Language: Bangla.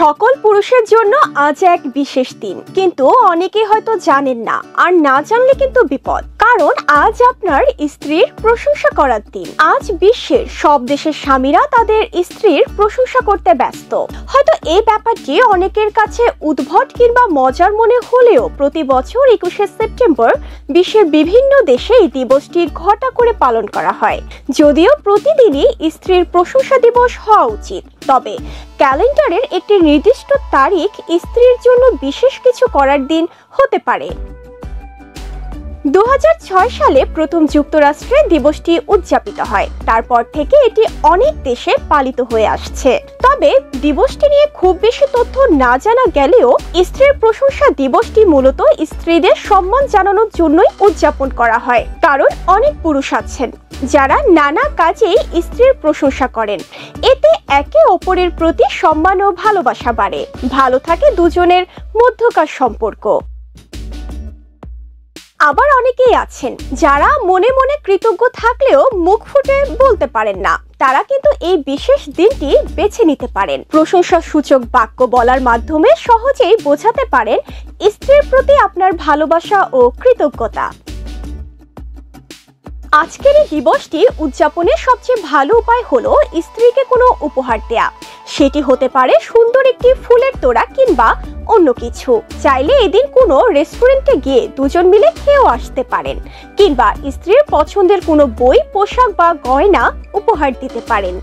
সকল পুরুষের জন্য আজ এক বিশেষ দিন, কিন্তু অনেকে হয়তো জানেন না, আর না জানলে কিন্তু বিপদ। কারণ আজ আপনার স্ত্রীর প্রশংসা করার দিন। আজ বিশ্বের সব দেশের স্বামীরা তাদের স্ত্রীর প্রশংসা করতে ব্যস্ত। হয়তো এই ব্যাপারটি অনেকের কাছে উদ্ভট কিংবা মজার মনে হলেও প্রতি বছর 21শে সেপ্টেম্বর বিশ্বের বিভিন্ন দেশে এই দিবসটি ঘটা করে পালন করা হয়। যদিও প্রতিদিনই স্ত্রীর প্রশংসা দিবস হওয়া উচিত, তবে ক্যালেন্ডারের একটি নির্দিষ্ট তারিখ স্ত্রীর জন্য বিশেষ কিছু করার দিন হতে পারে। 2006 সালে প্রথম যুক্তরাষ্ট্রে দিবসটি উদযাপিত হয়। তারপর থেকে এটি অনেক দেশে পালিত হয়ে আসছে। তবে দিবসটি নিয়ে খুব বেশি তথ্য না জানা গেলেও স্ত্রীর প্রশংসা দিবসটি মূলত স্ত্রীদের সম্মান জানানোর জন্যই উদযাপন করা হয়। কারণ অনেক পুরুষ আছেন যারা নানা কাজেই স্ত্রীর প্রশংসা করেন। এতে একে অপরের প্রতি সম্মান ও ভালোবাসা বাড়ে, ভালো থাকে দুজনের মধ্যকার সম্পর্ক। আবার অনেকেই আছেন যারা মনে মনে কৃতজ্ঞ থাকলেও মুখ ফুটে বলতে পারেন না। তারা কিন্তু এই বিশেষ দিনটি বেছে নিতে পারেন। প্রশংসা সূচক বাক্য বলার মাধ্যমে সহজেই বোঝাতে পারেন স্ত্রীর প্রতি আপনার ভালোবাসা ও কৃতজ্ঞতা। আজকের এই দিবসটি উদযাপনের সবচেয়ে ভালো উপায় হলো স্ত্রীকে কোনো উপহার দেয়া। সেটি হতে পারে সুন্দর একটি ফুলের তোড়া কিংবা অন্য কিছু। চাইলে এদিন কোনো রেস্টুরেন্টে গিয়ে দুজন মিলে খেয়েও আসতে পারেন, কিংবা স্ত্রীর পছন্দের কোনো বই, পোশাক বা গয়না উপহার দিতে পারেন।